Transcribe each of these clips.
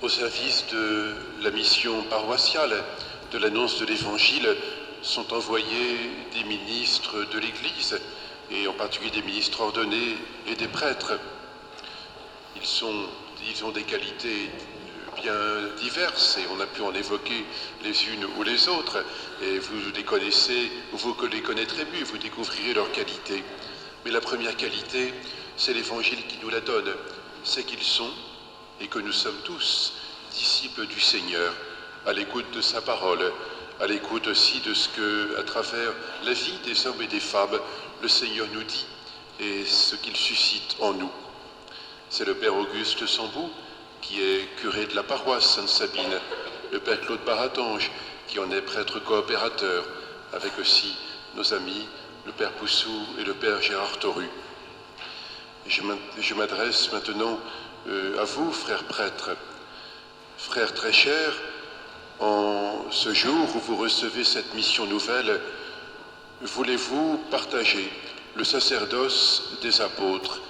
Au service de la mission paroissiale de l'annonce de l'Évangile sont envoyés des ministres de l'Église, et en particulier des ministres ordonnés et des prêtres. Ils ont des qualités bien diverses, et on a pu en évoquer les unes ou les autres, et vous les connaissez, vous les connaîtrez mieux, vous découvrirez leurs qualités. Mais la première qualité, c'est l'Évangile qui nous la donne, c'est qu'ils sont, et que nous sommes tous, disciples du Seigneur, à l'écoute de sa parole, à l'écoute aussi de ce que, à travers la vie des hommes et des femmes, le Seigneur nous dit et ce qu'il suscite en nous. C'est le Père Auguste Sambou, qui est curé de la paroisse Sainte-Sabine, le Père Claude Baratange, qui en est prêtre coopérateur, avec aussi nos amis, le Père Poussou et le Père Gérard Toru. Je m'adresse maintenant à vous, frères prêtres, frères très chers, en ce jour où vous recevez cette mission nouvelle, voulez-vous partager le sacerdoce des apôtres?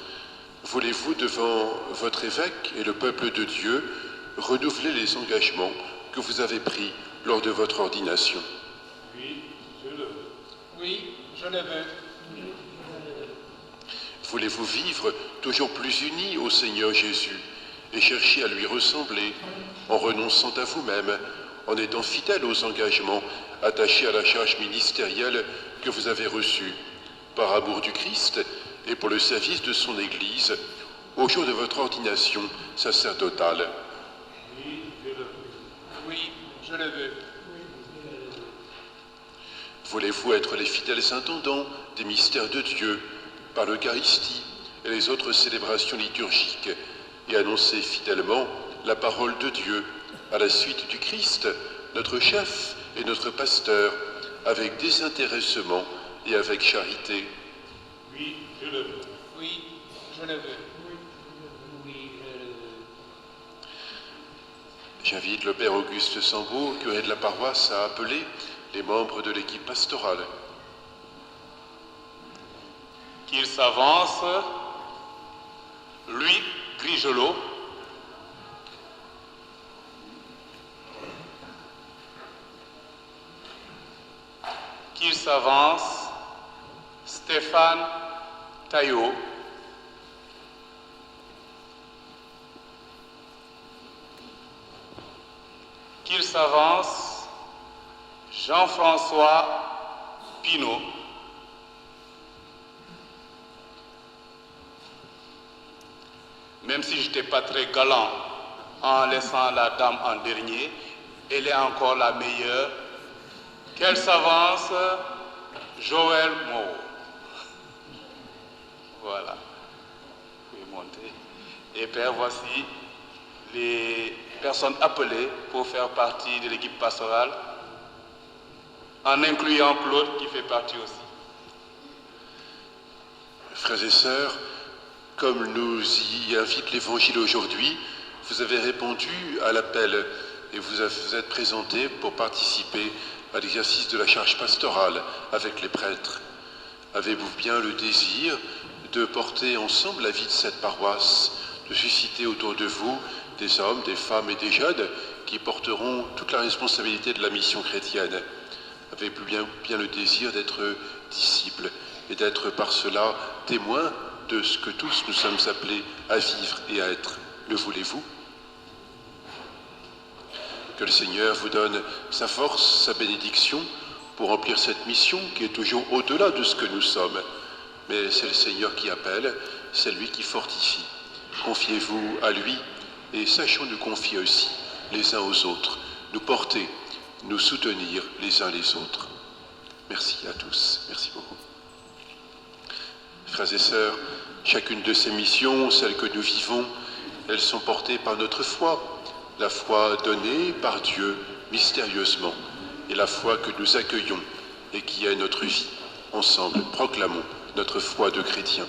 Voulez-vous, devant votre évêque et le peuple de Dieu, renouveler les engagements que vous avez pris lors de votre ordination? Oui, je le veux. Oui, je le veux. Voulez-vous vivre toujours plus unis au Seigneur Jésus et chercher à lui ressembler en renonçant à vous-même, en étant fidèle aux engagements attachés à la charge ministérielle que vous avez reçue, par amour du Christ et pour le service de son Église, au jour de votre ordination sacerdotale? Oui, je le veux. Oui, je le veux. Voulez-vous être les fidèles intendants des mystères de Dieu par l'Eucharistie et les autres célébrations liturgiques et annoncer fidèlement la parole de Dieu à la suite du Christ, notre chef et notre pasteur, avec désintéressement et avec charité? Oui, je le veux. Oui, je le veux. Oui, je le veux. J'invite le Père Auguste Sambou, curé de la paroisse, à appeler les membres de l'équipe pastorale. Qu'il s'avance, lui, Grigelot, qu'il s'avance, Stéphane Taillot, qu'il s'avance, Jean-François Pinault, même si je n'étais pas très galant en laissant la dame en dernier, elle est encore la meilleure. Qu'elle s'avance, Joël Moreau. Voilà. Vous pouvez monter. Et Père, voici les personnes appelées pour faire partie de l'équipe pastorale, en incluant Claude qui fait partie aussi. Frères et sœurs, comme nous y invite l'Évangile aujourd'hui, vous avez répondu à l'appel et vous êtes présentés pour participer à l'exercice de la charge pastorale avec les prêtres. Avez-vous bien le désir de porter ensemble la vie de cette paroisse, de susciter autour de vous des hommes, des femmes et des jeunes qui porteront toute la responsabilité de la mission chrétienne? Avez-vous bien le désir d'être disciples et d'être par cela témoins de ce que tous nous sommes appelés à vivre et à être? Le voulez-vous? Que le Seigneur vous donne sa force, sa bénédiction pour remplir cette mission qui est toujours au-delà de ce que nous sommes. Mais c'est le Seigneur qui appelle, c'est lui qui fortifie. Confiez-vous à lui et sachons nous confier aussi les uns aux autres, nous porter, nous soutenir les uns les autres. Merci à tous. Merci beaucoup. Frères et sœurs, chacune de ces missions, celles que nous vivons, elles sont portées par notre foi, la foi donnée par Dieu mystérieusement, et la foi que nous accueillons et qui est notre vie. Ensemble, proclamons notre foi de chrétiens.